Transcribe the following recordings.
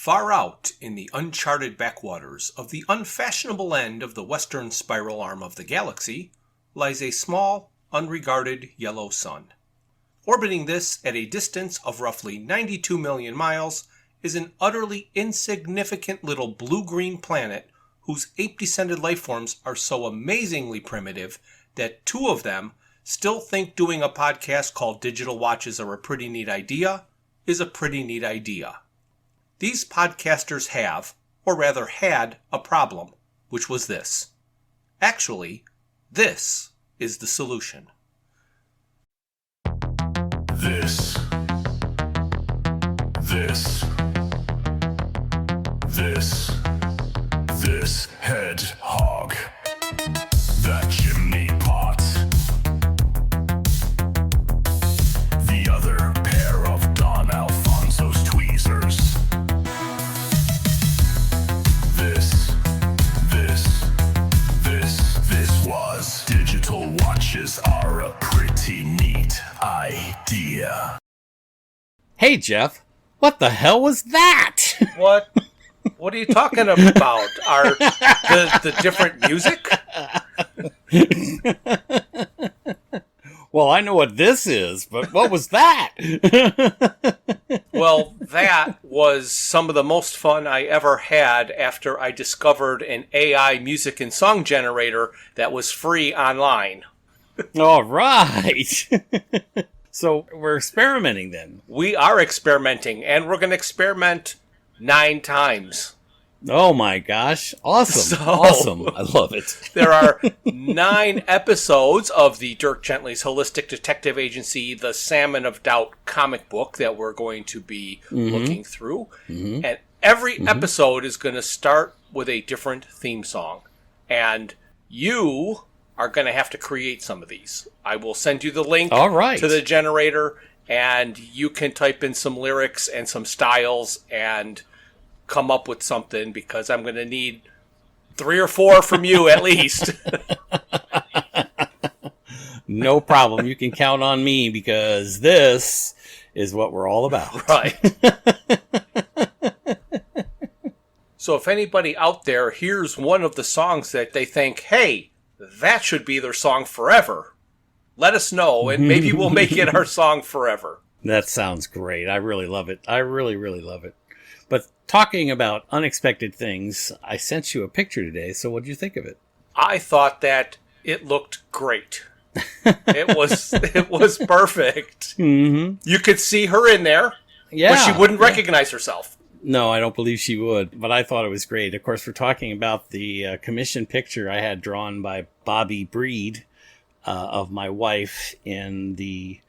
Far out in the uncharted backwaters of the unfashionable end of the western spiral arm of the galaxy lies a small, unregarded yellow sun. Orbiting this at a distance of roughly 92 million miles is an utterly insignificant little blue-green planet whose ape-descended lifeforms are so amazingly primitive that two of them still think doing a podcast called Digital Watches Are a Pretty Neat Idea is a pretty neat idea. These podcasters have, or rather had, a problem, which was this. Actually, this is the solution. This hedgehog, that chimney pot, the other pair of Don Alfonso's tweezers. This was Digital Watches Are a Pretty Neat Idea. Hey, Jeff, what the hell was that? What? What are you talking about? Are the different music? Well, I know what this is, but what was that? Well, that was some of the most fun I ever had after I discovered an AI music and song generator that was free online. All right. So we're experimenting then. We are experimenting, and we're going to experiment 9 times. Oh my gosh. Awesome. Awesome. I love it. There are 9 episodes of the Dirk Gently's Holistic Detective Agency, The Salmon of Doubt comic book that we're going to be looking through. And every episode is going to start with a different theme song. And you are going to have to create some of these. I will send you the link to the generator, and you can type in some lyrics and some styles and come up with something, because I'm going to need 3 or 4 from you at least. No problem. You can count on me, because this is what we're all about. Right. So if anybody out there hears one of the songs that they think, hey, that should be their song forever, let us know, and maybe we'll make it our song forever. That sounds great. I really love it. I really, really love it. But talking about unexpected things, I sent you a picture today, so what did you think of it? I thought that it looked great. It was perfect. You could see her in there, but she wouldn't recognize herself. No, I don't believe she would, but I thought it was great. Of course, we're talking about the commission picture I had drawn by Bobby Breed of my wife in the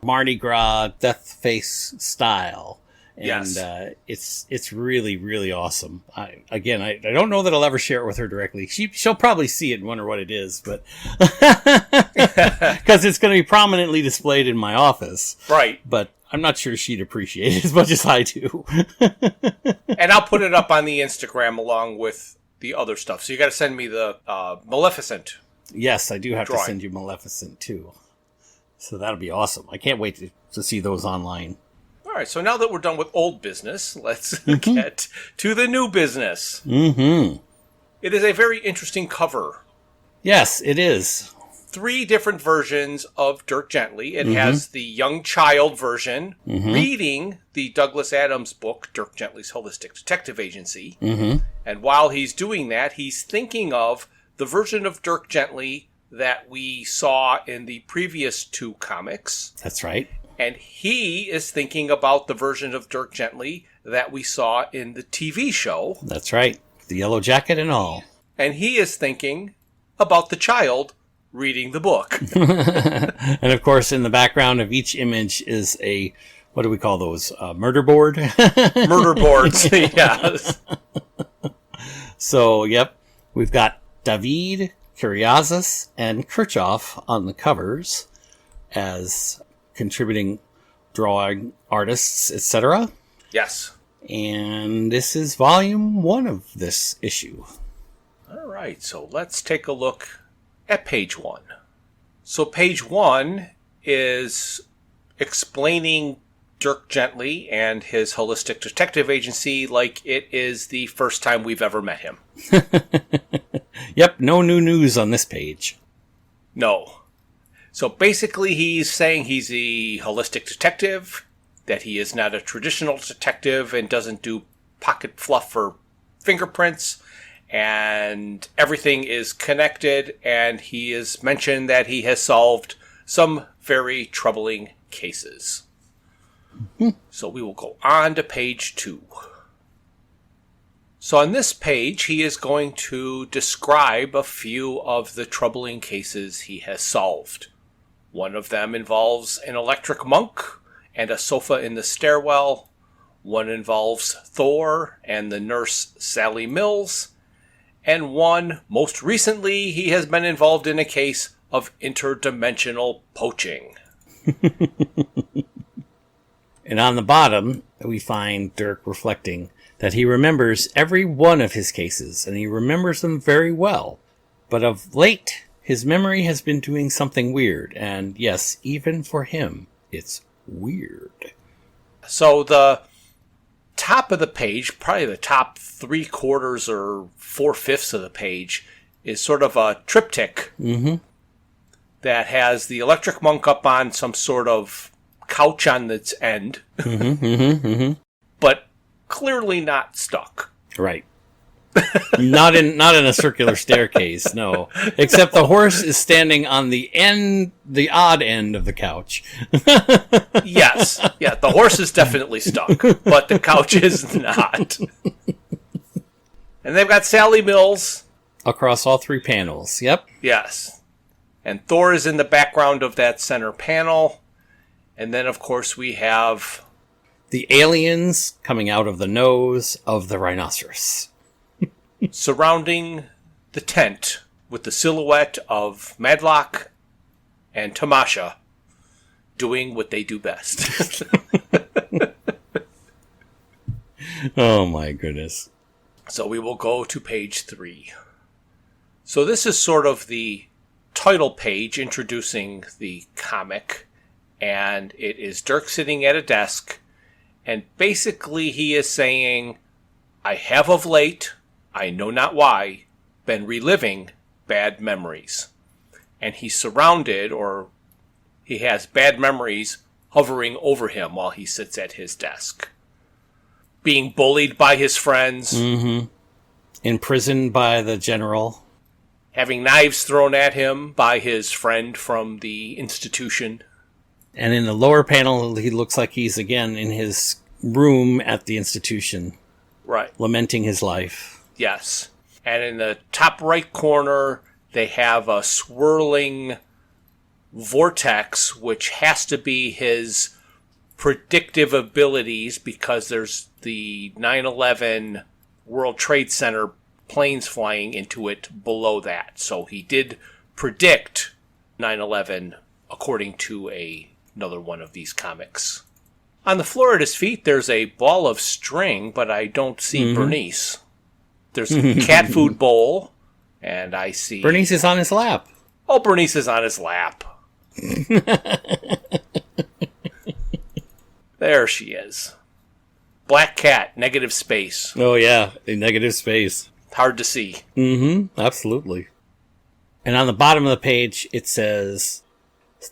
Mardi Gras death face style. And it's really, really awesome. I don't know that I'll ever share it with her directly. She'll probably see it and wonder what it is, but because it's going to be prominently displayed in my office. Right. But I'm not sure she'd appreciate it as much as I do. And I'll put it up on the Instagram along with the other stuff. So you got to send me the Maleficent. Yes, I do have drawing. to send you Maleficent too. So that'll be awesome. I can't wait to see those online. All right, so now that we're done with old business, let's get to the new business. Mm-hmm. It is a very interesting cover. Yes, it is. 3 different versions of Dirk Gently. It has the young child version reading the Douglas Adams book, Dirk Gently's Holistic Detective Agency. And while he's doing that, he's thinking of the version of Dirk Gently that we saw in the previous 2 comics. That's right. And he is thinking about the version of Dirk Gently that we saw in the TV show. That's right. The yellow jacket and all. And he is thinking about the child reading the book. And of course, in the background of each image is a, what do we call those? Murder board? Murder boards, yes. So, yep. We've got David, Kuriazis, and Kirchhoff on the covers as contributing drawing artists, etc. Yes. And this is volume 1 of this issue. All right, so let's take a look at page 1. So page 1 is explaining Dirk gently and his holistic detective agency like it is the first time we've ever met him. Yep, no new news on this page. No. So basically he's saying he's a holistic detective, that he is not a traditional detective and doesn't do pocket fluff or fingerprints, and everything is connected, and he has mentioned that he has solved some very troubling cases. So we will go on to page 2. So on this page, he is going to describe a few of the troubling cases he has solved. One of them involves an electric monk and a sofa in the stairwell. One involves Thor and the nurse Sally Mills. And one, most recently, he has been involved in a case of interdimensional poaching. And on the bottom, we find Dirk reflecting that he remembers every one of his cases, and he remembers them very well. But of late, his memory has been doing something weird, and yes, even for him, it's weird. So the top of the page, probably the top 3/4 or 4/5 of the page, is sort of a triptych that has the electric monk up on some sort of couch on its end, but clearly not stuck. Right. not in a circular staircase, no. Except the horse is standing on the odd end of the couch. Yes. Yeah, the horse is definitely stuck, but the couch is not. And they've got Sally Mills. Across all 3 panels, yep. Yes. And Thor is in the background of that center panel. And then, of course, we have the aliens coming out of the nose of the rhinoceros. Surrounding the tent with the silhouette of Madlock and Tamasha doing what they do best. Oh my goodness. So we will go to page 3. So this is sort of the title page introducing the comic, and it is Dirk sitting at a desk, and basically he is saying, I have of late, I know not why, been reliving bad memories. And he's surrounded, or he has bad memories hovering over him while he sits at his desk. Being bullied by his friends. Imprisoned by the general. Having knives thrown at him by his friend from the institution. And in the lower panel, he looks like he's again in his room at the institution. Right. Lamenting his life. Yes. And in the top right corner, they have a swirling vortex, which has to be his predictive abilities, because there's the 9/11 World Trade Center planes flying into it below that. So he did predict 9/11 according to another one of these comics. On the floor at his feet, there's a ball of string, but I don't see Bernice. There's a cat food bowl, and I see... Bernice is on his lap. Oh, Bernice is on his lap. There she is. Black cat, negative space. Oh, yeah, a negative space. Hard to see. Absolutely. And on the bottom of the page, it says,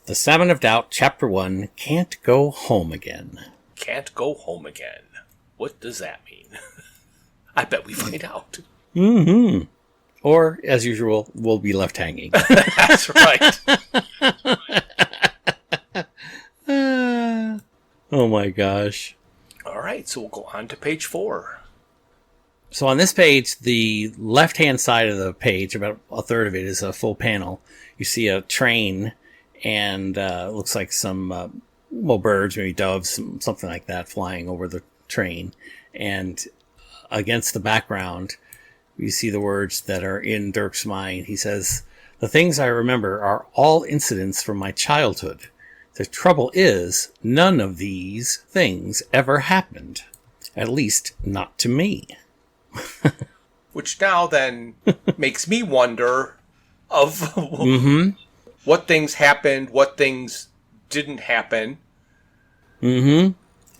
The Salmon of Doubt, Chapter 1, Can't Go Home Again. Can't go home again. What does that mean? I bet we find out. Or, as usual, we'll be left hanging. That's right. Oh my gosh. All right, so we'll go on to page 4. So on this page, the left-hand side of the page, about a third of it, is a full panel. You see a train, and it looks like some, birds, maybe doves, something like that, flying over the train. And against the background, you see the words that are in Dirk's mind. He says, The things I remember are all incidents from my childhood. The trouble is, none of these things ever happened. At least, not to me. Which now then makes me wonder of what things happened, what things didn't happen.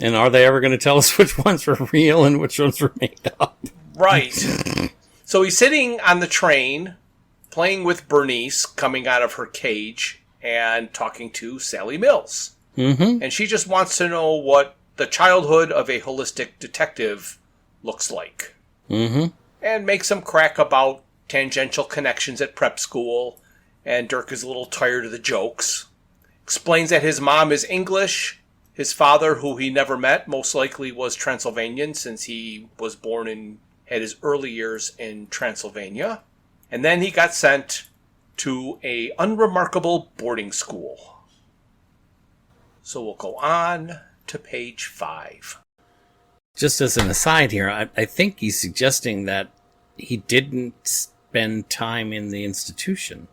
And are they ever going to tell us which ones were real and which ones were made up? Right. So he's sitting on the train, playing with Bernice, coming out of her cage, and talking to Sally Mills. Mm-hmm. And she just wants to know what the childhood of a holistic detective looks like. Mm-hmm. And makes some crack about tangential connections at prep school. And Dirk is a little tired of the jokes. Explains that his mom is English. His father, who he never met, most likely was Transylvanian, since he was born and had his early years in Transylvania. And then he got sent to a unremarkable boarding school. So we'll go on to page 5. Just as an aside here, I think he's suggesting that he didn't spend time in the institution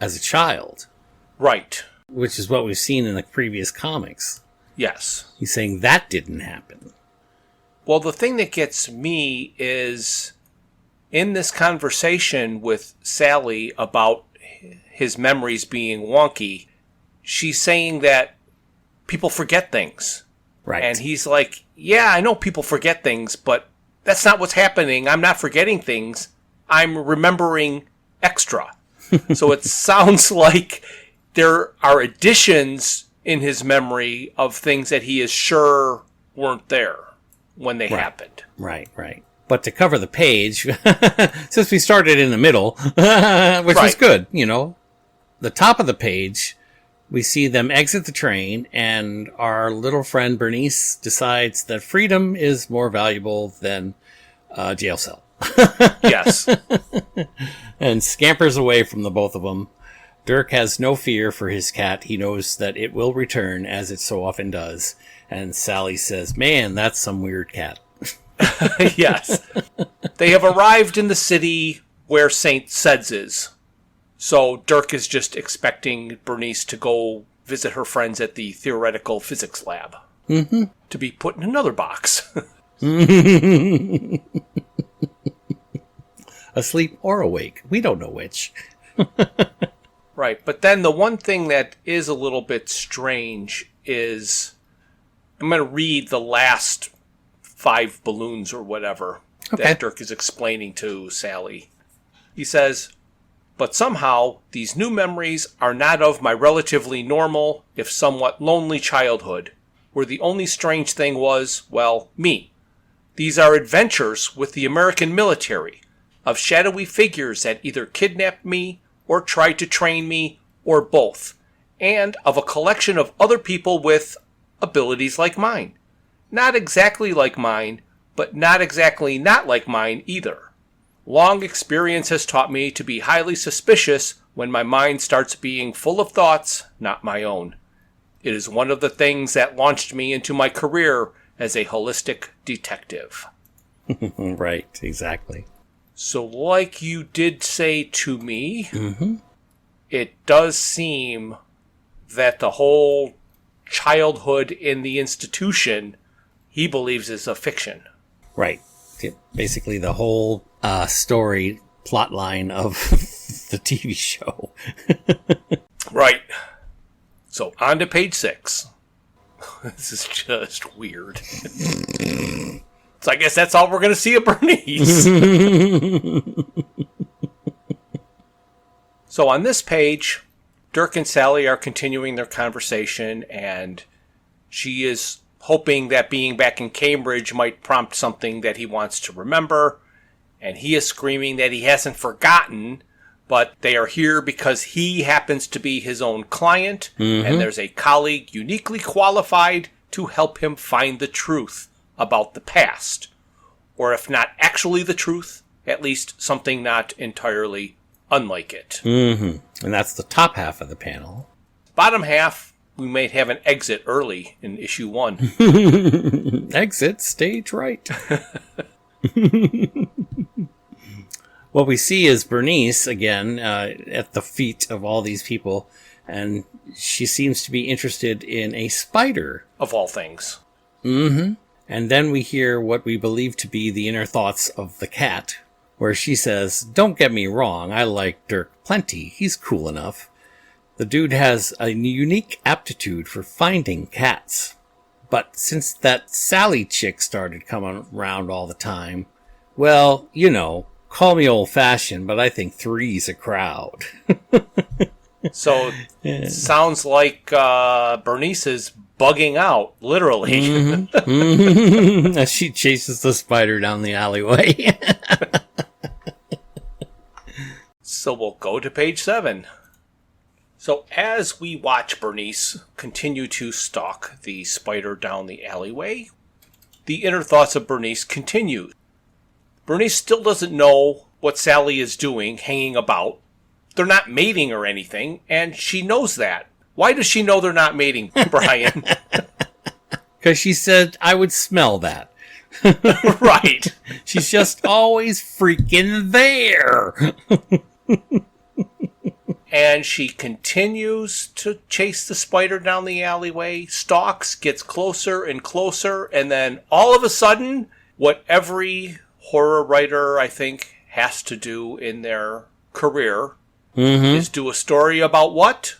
as a child. Right. Which is what we've seen in the previous comics. Yes. He's saying that didn't happen. Well, the thing that gets me is in this conversation with Sally about his memories being wonky, she's saying that people forget things. Right. And he's like, yeah, I know people forget things, but that's not what's happening. I'm not forgetting things. I'm remembering extra. So it sounds like there are additions in his memory of things that he is sure weren't there when they happened. Right. But to cover the page, since we started in the middle, which was good, the top of the page, we see them exit the train, and our little friend Bernice decides that freedom is more valuable than a jail cell. Yes. And scampers away from the both of them. Dirk has no fear for his cat. He knows that it will return, as it so often does. And Sally says, man, that's some weird cat. Yes. They have arrived in the city where St. Sed's is. So Dirk is just expecting Bernice to go visit her friends at the theoretical physics lab. Mm-hmm. To be put in another box. Asleep or awake. We don't know which. Right. But then the one thing that is a little bit strange is I'm going to read the last 5 balloons or whatever that Dirk is explaining to Sally. He says, but somehow these new memories are not of my relatively normal, if somewhat lonely childhood, where the only strange thing was, well, me. These are adventures with the American military, of shadowy figures that either kidnapped me or tried to train me, or both, and of a collection of other people with abilities like mine. Not exactly like mine, but not exactly not like mine either. Long experience has taught me to be highly suspicious when my mind starts being full of thoughts not my own. It is one of the things that launched me into my career as a holistic detective. Right, exactly. So like you did say to me, mm-hmm. It does seem that the whole childhood in the institution he believes is a fiction. Right. Basically the whole story plot line of the TV show. Right. So on to page 6. This is just weird. So I guess that's all we're going to see of Bernice. So on this page, Dirk and Sally are continuing their conversation, and she is hoping that being back in Cambridge might prompt something that he wants to remember. And he is screaming that he hasn't forgotten, but they are here because he happens to be his own client, and there's a colleague uniquely qualified to help him find the truth about the past. Or if not actually the truth, at least something not entirely unlike it. Mm-hmm. And that's the top half of the panel. Bottom half, we might have an exit early in issue 1. Exit stage right. What we see is Bernice, again, at the feet of all these people, and she seems to be interested in a spider. Of all things. Mm-hmm. And then we hear what we believe to be the inner thoughts of the cat, where she says, don't get me wrong, I like Dirk plenty, he's cool enough. The dude has a unique aptitude for finding cats. But since that Sally chick started coming around all the time, well, you know, call me old-fashioned, but I think three's a crowd. So, it sounds like Bernice is bugging out, literally. Mm-hmm. As she chases the spider down the alleyway. So we'll go to page 7. So as we watch Bernice continue to stalk the spider down the alleyway, the inner thoughts of Bernice continue. Bernice still doesn't know what Sally is doing, hanging about. They're not mating or anything, and she knows that. Why does she know they're not mating, Brian? Because she said, I would smell that. Right. She's just always freaking there. And she continues to chase the spider down the alleyway, stalks, gets closer and closer, and then all of a sudden, what every horror writer, I think, has to do in their career is do a story about what?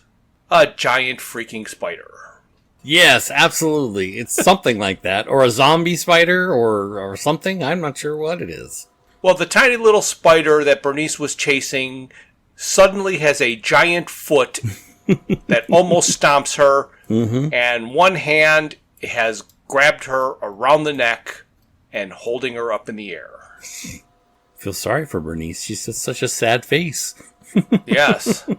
A giant freaking spider. Yes, absolutely. It's something like that. Or a zombie spider or something. I'm not sure what it is. Well, the tiny little spider that Bernice was chasing suddenly has a giant foot that almost stomps her, and one hand has grabbed her around the neck and holding her up in the air. Feel sorry for Bernice. She's just such a sad face. Yes.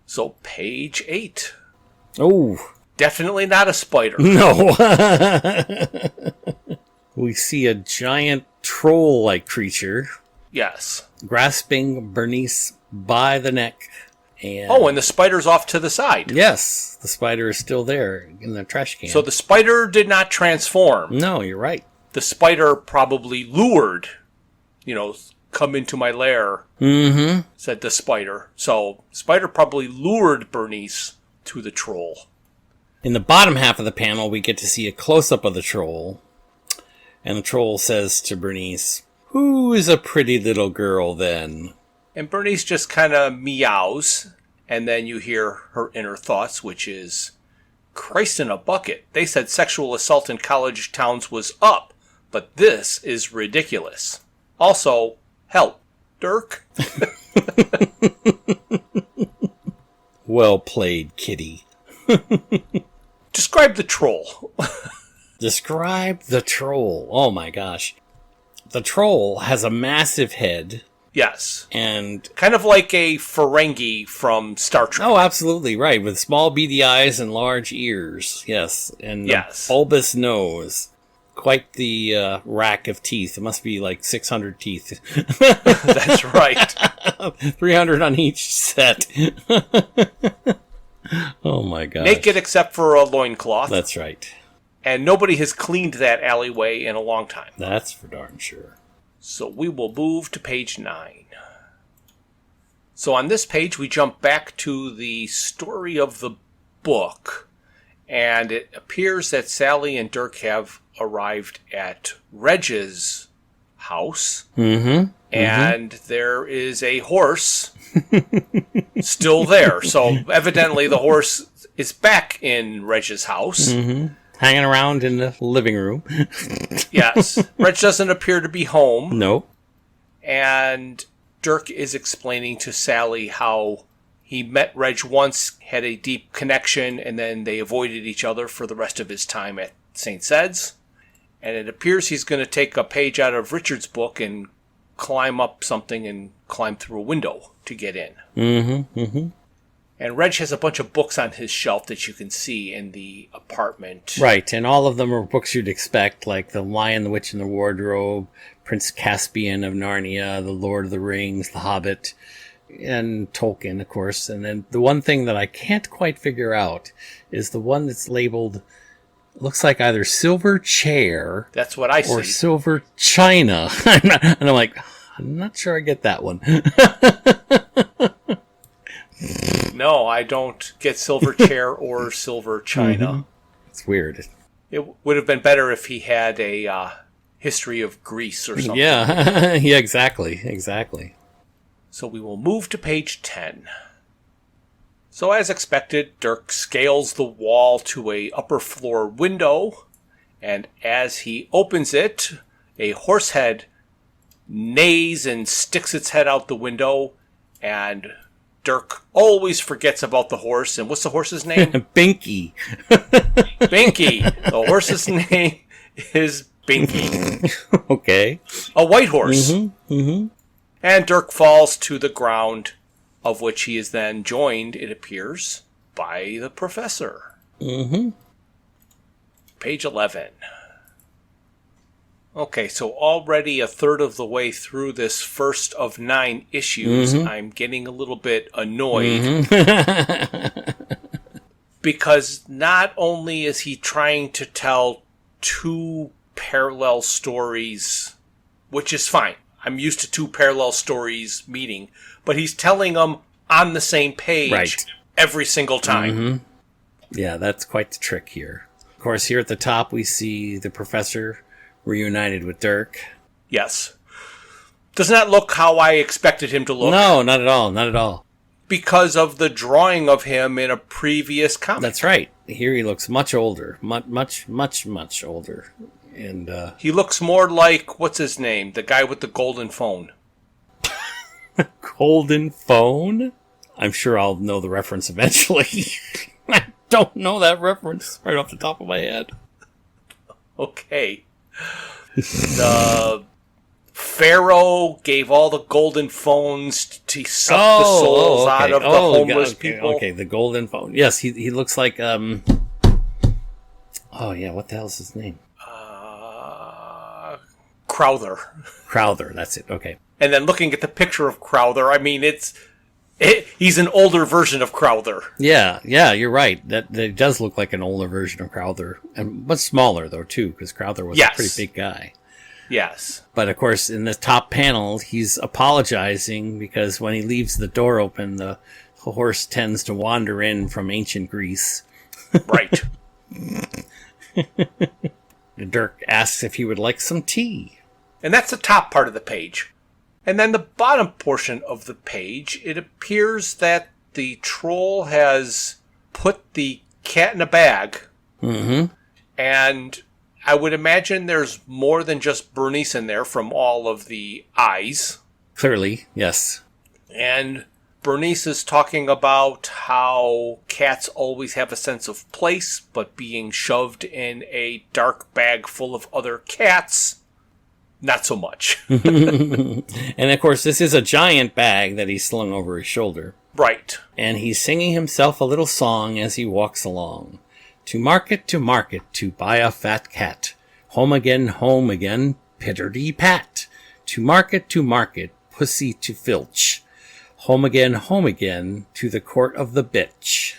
So, page 8. Oh. Definitely not a spider. No. We see a giant troll-like creature Yes. grasping Bernice by the neck. And Oh, and the spider's off to the side. yes, the spider is still there in the trash can. So the spider did not transform. No, you're right. The spider probably lured, come into my lair, said the spider. So spider probably lured Bernice to the troll. In the bottom half of the panel, we get to see a close-up of the troll. And the troll says to Bernice, "Who is a pretty little girl, then?" And Bernice just kind of meows, and then you hear her inner thoughts, which is, Christ in a bucket. They said sexual assault in college towns was up, but this is ridiculous. Also, help, Dirk. Well played, kitty. Describe the troll. Describe the troll. Oh my gosh. The troll has a massive head. Yes. And Kind of like a Ferengi from Star Trek. oh, absolutely right, with small beady eyes and large ears. Yes, and Yes. a bulbous nose. Quite the rack of teeth. It must be like 600 teeth. That's right. 300 on each set. Oh my god. Naked except for a loincloth. That's right. And nobody has cleaned that alleyway in a long time. That's for darn sure. So we will move to page 9. So on this page, we jump back to the story of the book. And it appears that Sally and Dirk have arrived at Reg's house. And there is a horse still there. So evidently the horse is back in Reg's house. Hanging around in the living room. Yes. Reg doesn't appear to be home. Nope. And Dirk is explaining to Sally how he met Reg once, had a deep connection, and then they avoided each other for the rest of his time at St. Sed's. And it appears he's going to take a page out of Richard's book and climb up something and climb through a window to get in. And Reg has a bunch of books on his shelf that you can see in the apartment. Right, and all of them are books you'd expect, like The Lion, the Witch, and the Wardrobe, Prince Caspian of Narnia, The Lord of the Rings, The Hobbit, and Tolkien, of course. And then the one thing that I can't quite figure out is the one that's labeled, looks like either Silver Chair That's what I see. or Silver China. And I'm like, I'm not sure I get that one. No, I don't get Silver Chair or Silver China. It's weird. It would have been better if he had a history of Greece or something. Yeah, yeah, exactly. So we will move to page 10. So as expected, Dirk scales the wall to a upper floor window, and as he opens it, a horse head neighs and sticks its head out the window, and Dirk always forgets about the horse. And what's the horse's name? Binky. Binky. The horse's name is Binky. Okay. A white horse. Mm-hmm. Mm-hmm. And Dirk falls to the ground, of which he is then joined, it appears, by the professor. Mm-hmm. Page 11. Okay, so already a third of the way through this first of 9 issues, I'm getting a little bit annoyed. Because not only is he trying to tell 2 parallel stories, which is fine. I'm used to 2 parallel stories meeting, but he's telling them on the same page every single time. Mm-hmm. Yeah, that's quite the trick here. Of course, here at the top, we see the professor reunited with Dirk. Yes. Does not look how I expected him to look. No, not at all. Not at all. Because of the drawing of him in a previous comic. That's right. Here he looks much older. Much older. And he looks more like, what's his name? The guy with the golden phone. Golden phone? I'm sure I'll know the reference eventually. I don't know that reference right off the top of my head. Okay. The Pharaoh gave all the golden phones to suck the souls out of the homeless people. Okay, the golden phone. Yes, he looks like oh yeah, what the hell is his name? Crowther. Crowther, that's it. Okay. And then looking at the picture of Crowther, I mean, he's an older version of Crowther. Yeah, you're right. That does look like an older version of Crowther, and much smaller though too, because Crowther was a pretty big guy. Yes. But of course, in the top panel, he's apologizing because when he leaves the door open, the horse tends to wander in from ancient Greece. Right. Dirk asks if he would like some tea. And that's the top part of the page. And then the bottom portion of the page, it appears that the troll has put the cat in a bag. Mm-hmm. And I would imagine there's more than just Bernice in there from all of the eyes. Clearly, yes. And Bernice is talking about how cats always have a sense of place, but being shoved in a dark bag full of other cats, not so much. And of course, this is a giant bag that he's slung over his shoulder. Right. And he's singing himself a little song as he walks along. To market, to buy a fat cat. Home again, pitter-dee-pat. To market, pussy to filch. Home again, to the court of the bitch.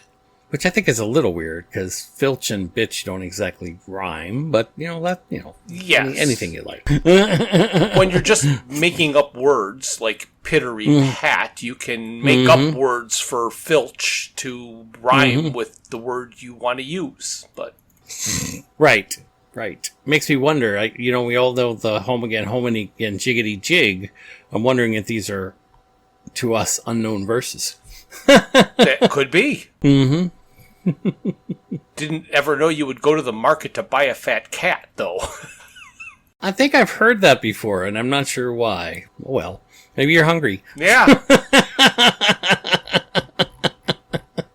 Which I think is a little weird, because filch and bitch don't exactly rhyme, but, Yes. anything you like. When you're just making up words, like pittery pat, you can make up words for filch to rhyme with the word you want to use, but... Right. Makes me wonder, we all know the home again, jiggity jig. I'm wondering if these are, to us, unknown verses. That could be. Mm-hmm. Didn't ever know you would go to the market to buy a fat cat, though. I think I've heard that before, and I'm not sure why. Well, maybe you're hungry. Yeah.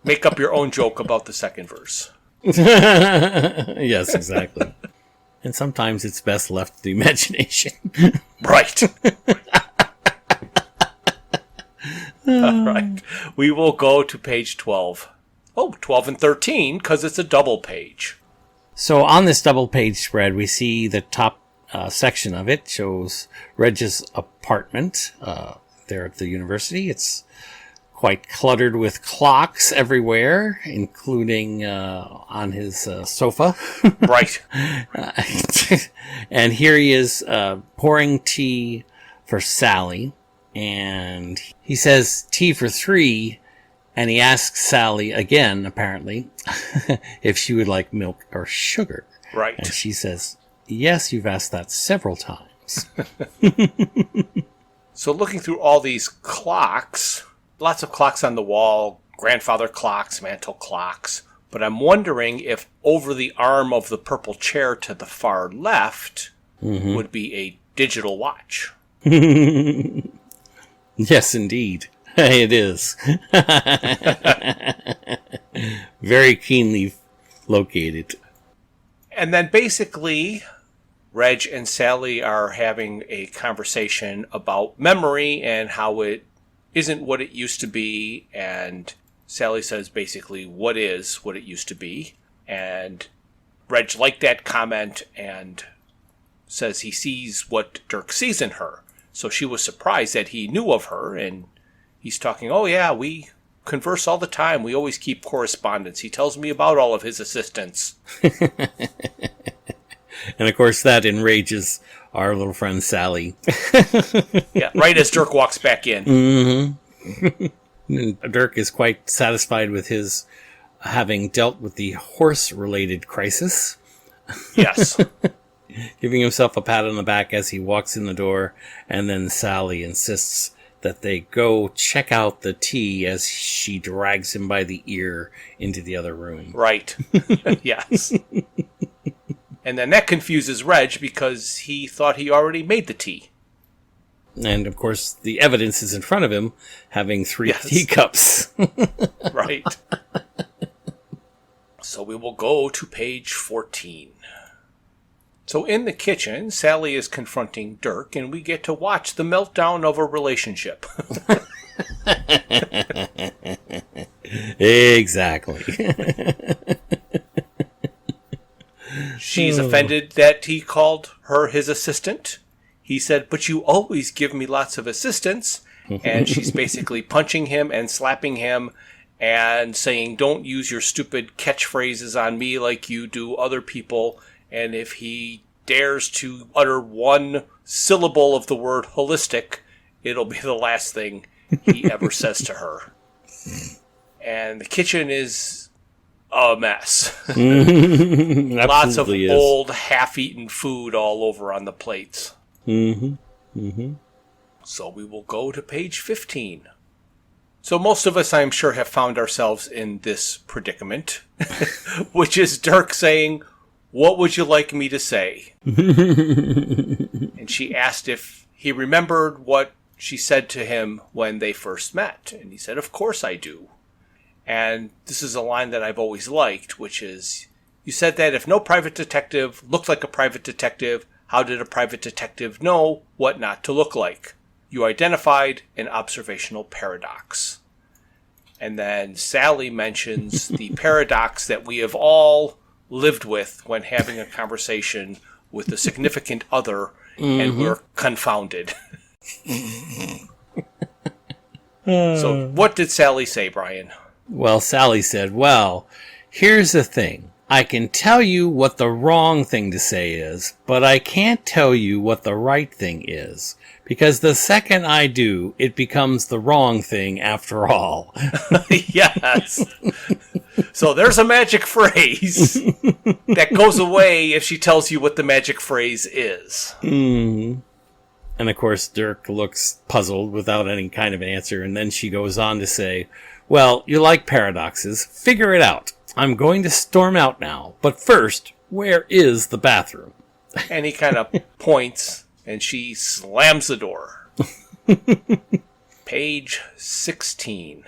Make up your own joke about the second verse. Yes, exactly. And sometimes it's best left to the imagination. Right. All right. We will go to page 12. Oh, 12 and 13, because it's a double page. So on this double page spread, we see the top section of it shows Reg's apartment there at the university. It's quite cluttered with clocks everywhere, including on his sofa. Right. And here he is pouring tea for Sally. And he says tea for 3, and he asks Sally again, apparently, if she would like milk or sugar. Right. And she says, yes, you've asked that several times. So looking through all these clocks, lots of clocks on the wall, grandfather clocks, mantle clocks. But I'm wondering if over the arm of the purple chair to the far left would be a digital watch. Yes, indeed. It is. Very keenly located. And then basically, Reg and Sally are having a conversation about memory and how it isn't what it used to be. And Sally says basically what is what it used to be. And Reg liked that comment and says he sees what Dirk sees in her. So she was surprised that he knew of her. And he's talking, oh yeah, we converse all the time. We always keep correspondence. He tells me about all of his assistants. And of course that enrages our little friend Sally. Yeah, right as Dirk walks back in. Mm-hmm. Dirk is quite satisfied with his having dealt with the horse-related crisis. Yes. Giving himself a pat on the back as he walks in the door, and then Sally insists that they go check out the tea as she drags him by the ear into the other room. Right. Yes. And then that confuses Reg because he thought he already made the tea. And, of course, the evidence is in front of him, having 3 Yes. teacups. Right. So we will go to page 14. So in the kitchen, Sally is confronting Dirk, and we get to watch the meltdown of a relationship. Exactly. She's offended that he called her his assistant. He said, but you always give me lots of assistants. And she's basically punching him and slapping him and saying, don't use your stupid catchphrases on me like you do other people. And if he dares to utter one syllable of the word holistic, it'll be the last thing he ever says to her. And the kitchen is a mess. Lots of old, half-eaten food all over on the plates. So we will go to page 15. So most of us, I'm sure, have found ourselves in this predicament, which is Dirk saying, what would you like me to say? And she asked if he remembered what she said to him when they first met. And he said, of course I do. And this is a line that I've always liked, which is, you said that if no private detective looked like a private detective, how did a private detective know what not to look like? You identified an observational paradox. And then Sally mentions the paradox that we have all lived with when having a conversation with a significant other, and we're confounded. So what did Sally say, Brian? Well, Sally said, well, here's the thing. I can tell you what the wrong thing to say is, but I can't tell you what the right thing is. Because the second I do, it becomes the wrong thing after all. Yes. So there's a magic phrase that goes away if she tells you what the magic phrase is. And of course, Dirk looks puzzled without any kind of an answer. And then she goes on to say, well, you like paradoxes. Figure it out. I'm going to storm out now. But first, where is the bathroom? And he kind of points, and she slams the door. Page 16.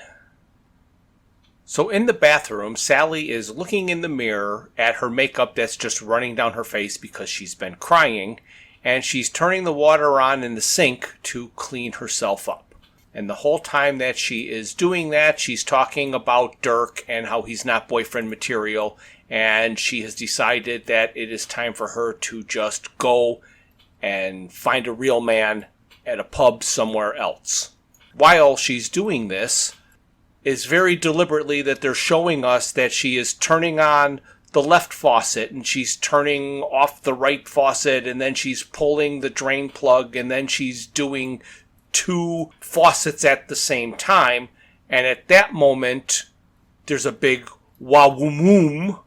So in the bathroom, Sally is looking in the mirror at her makeup that's just running down her face because she's been crying, and she's turning the water on in the sink to clean herself up. And the whole time that she is doing that, she's talking about Dirk and how he's not boyfriend material, and she has decided that it is time for her to just go and find a real man at a pub somewhere else. While she's doing this, is very deliberately that they're showing us that she is turning on the left faucet and she's turning off the right faucet, and then she's pulling the drain plug, and then she's doing 2 faucets at the same time. And at that moment, there's a big wow-woom.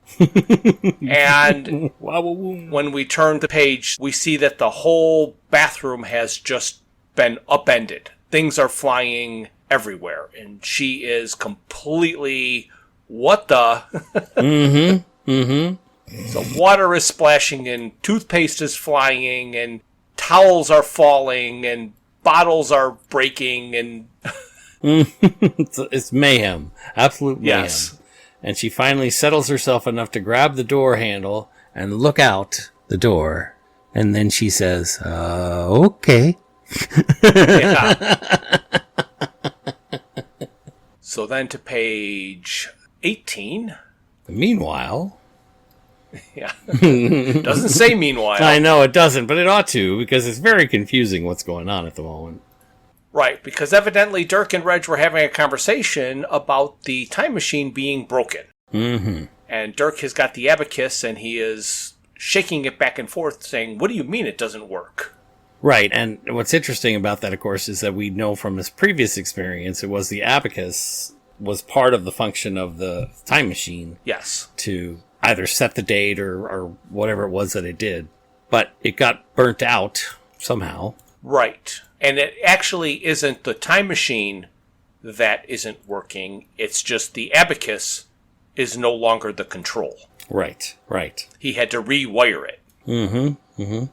And when we turn the page, we see that the whole bathroom has just been upended. Things are flying everywhere. And she is completely, what the? Mm-hmm. Mm-hmm. So water is splashing and toothpaste is flying and towels are falling and bottles are breaking and... It's mayhem. Absolute mayhem. Yes. And she finally settles herself enough to grab the door handle and look out the door. And then she says, okay. Yeah. So then to page 18. Meanwhile... Yeah. Doesn't say meanwhile. I know it doesn't, but it ought to, because it's very confusing what's going on at the moment. Right, because evidently Dirk and Reg were having a conversation about the time machine being broken. Mm-hmm. And Dirk has got the abacus, and he is shaking it back and forth, saying, what do you mean it doesn't work? Right, and what's interesting about that, of course, is that we know from his previous experience, it was the abacus was part of the function of the time machine. Yes. To either set the date or whatever it was that it did. But it got burnt out somehow. Right. And it actually isn't the time machine that isn't working. It's just the abacus is no longer the control. Right, right. He had to rewire it. Mm-hmm, mm-hmm.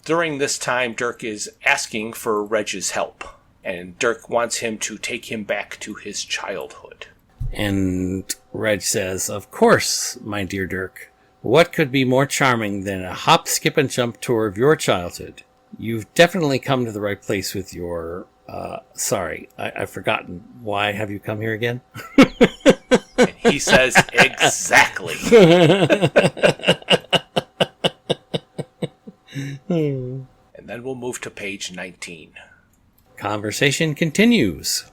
During this time, Dirk is asking for Reg's help. And Dirk wants him to take him back to his childhood. And Reg says, of course, my dear Dirk. What could be more charming than a hop, skip, and jump tour of your childhood? You've definitely come to the right place with your... sorry, I've forgotten. Why have you come here again? And he says, exactly. And then we'll move to page 19. Conversation continues.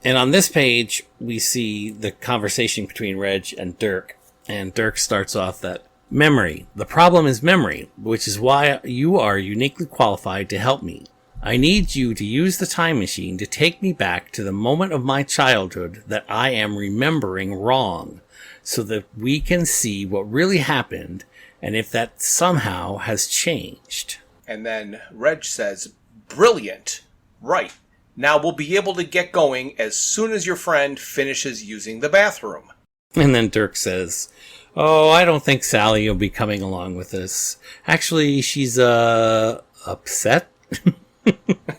And on this page, we see the conversation between Reg and Dirk. And Dirk starts off that, memory. The problem is memory, which is why you are uniquely qualified to help me. I need you to use the time machine to take me back to the moment of my childhood that I am remembering wrong, so that we can see what really happened and if that somehow has changed. And then Reg says, brilliant. Right. Now we'll be able to get going as soon as your friend finishes using the bathroom. And then Dirk says, oh, I don't think Sally will be coming along with us. Actually, she's, upset.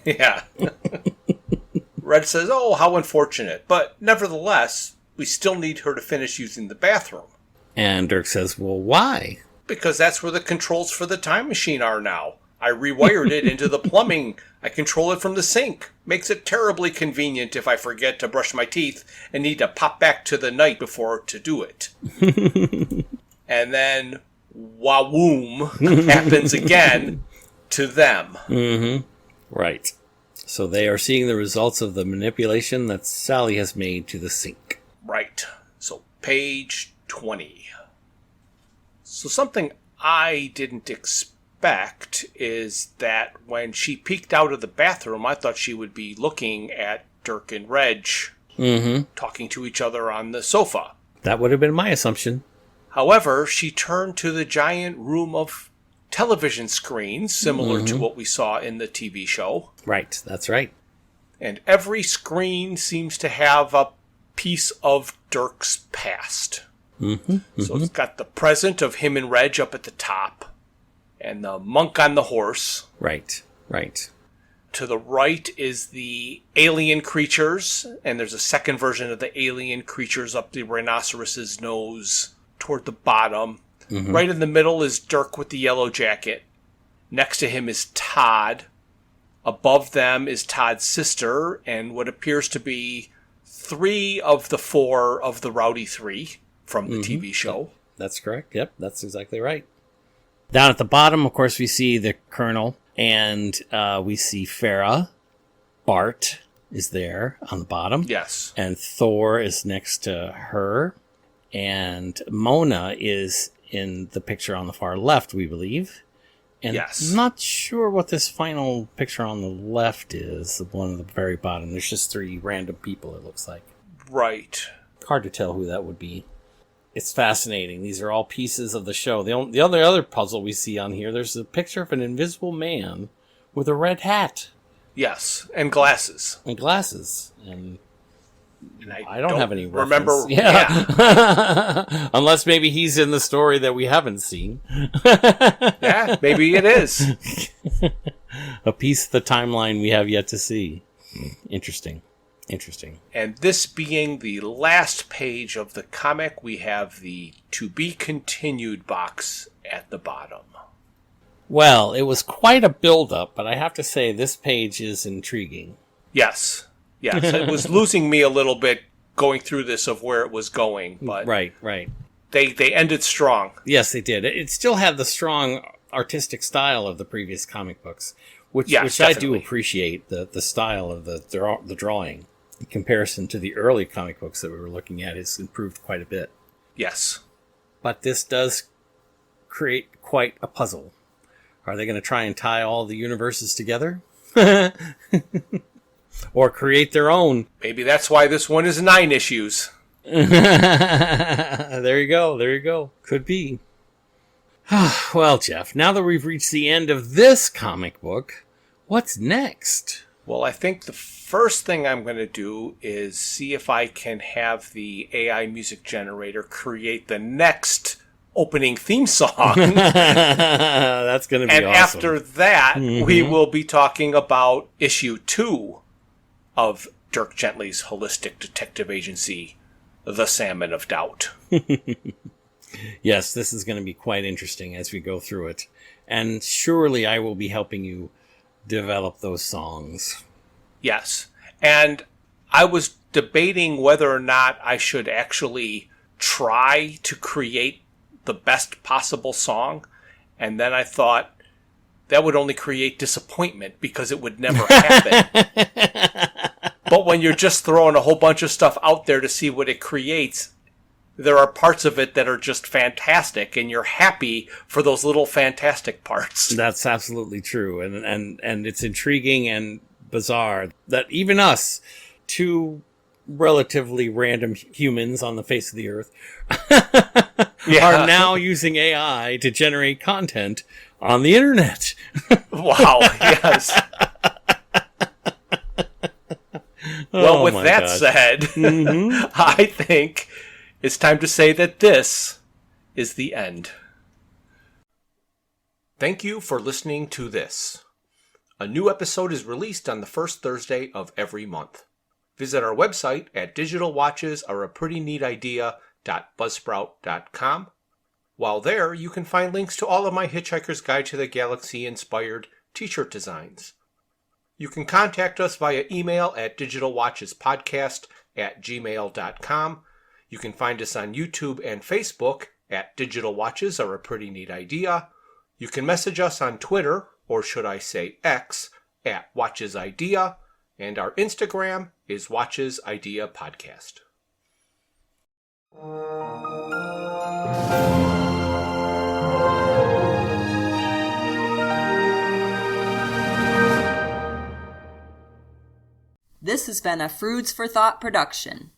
Yeah. Reg says, oh, how unfortunate. But nevertheless, we still need her to finish using the bathroom. And Dirk says, well, why? Because that's where the controls for the time machine are now. I rewired it into the plumbing. I control it from the sink. Makes it terribly convenient if I forget to brush my teeth and need to pop back to the night before to do it. And then, wawoom happens again to them. Mm-hmm. Right. So they are seeing the results of the manipulation that Sally has made to the sink. Right. So page 20. So something I didn't expect is that when she peeked out of the bathroom, I thought she would be looking at Dirk and Reg talking to each other on the sofa. That would have been my assumption. However, she turned to the giant room of television screens, similar to what we saw in the TV show. Right, that's right. And every screen seems to have a piece of Dirk's past. So it's got the present of him and Reg up at the top, and the monk on the horse. Right, right. To the right is the alien creatures, and there's a second version of the alien creatures up the rhinoceros's nose toward the bottom. Right in the middle is Dirk with the yellow jacket. Next to him is Todd. Above them is Todd's sister, and what appears to be 3 of the 4 of the Rowdy Three from the TV show. That's correct. Yep, that's exactly right. Down at the bottom, of course, we see the Colonel, and we see Farah. Bart is there on the bottom. Yes. And Thor is next to her. And Mona is in the picture on the far left, we believe. And yes. I'm not sure what this final picture on the left is, the one at the very bottom. There's just 3 random people, it looks like. Right. Hard to tell who that would be. It's fascinating. These are all pieces of the show. The other puzzle we see on here, there's a picture of an invisible man with a red hat. Yes, and glasses. And glasses. And And I don't have any reference. remember. Yeah. Unless maybe he's in the story that we haven't seen. Yeah, maybe it is. A piece of the timeline we have yet to see. Interesting. And this being the last page of the comic, we have the to be continued box at the bottom. Well, it was quite a build-up, but I have to say this page is intriguing. Yes. It was losing me a little bit going through this of where it was going, but Right. they ended strong. Yes, they did. It still had the strong artistic style of the previous comic books, which Yes, I do definitely. appreciate, the style of the drawing. In comparison to the early comic books that we were looking at, it's improved quite a bit. Yes. But this does create quite a puzzle. Are they going to try and tie all the universes together? Or create their own? Maybe that's why this one is 9 issues. There you go. Could be. Well, Jeff, now that we've reached the end of this comic book, what's next? Well, I think the first thing I'm going to do is see if I can have the AI music generator create the next opening theme song. That's going to be and awesome. after that, we will be talking about issue 2 of Dirk Gently's holistic detective agency, The Salmon of Doubt. Yes, this is going to be quite interesting as we go through it. And surely I will be helping you develop those songs. Yes. And I was debating whether or not I should actually try to create the best possible song. And then I thought that would only create disappointment because it would never happen. But when you're just throwing a whole bunch of stuff out there to see what it creates, there are parts of it that are just fantastic, and you're happy for those little fantastic parts. That's absolutely true. And it's intriguing and bizarre that even us, two relatively random humans on the face of the earth, are now using AI to generate content on the internet. Wow, yes. Well, with that said, I think it's time to say that this is the end. Thank you for listening to this. A new episode is released on the first Thursday of every month. Visit our website at digitalwatchesareaprettyneatidea.buzzsprout.com. While there, you can find links to all of my Hitchhiker's Guide to the Galaxy inspired t-shirt designs. You can contact us via email at digitalwatchespodcast@gmail.com. You can find us on YouTube and Facebook at Digital Watches Are a Pretty Neat Idea. You can message us on Twitter, or should I say X, at Watches Idea, and our Instagram is Watches Idea Podcast. This has been a Froods for Thought production.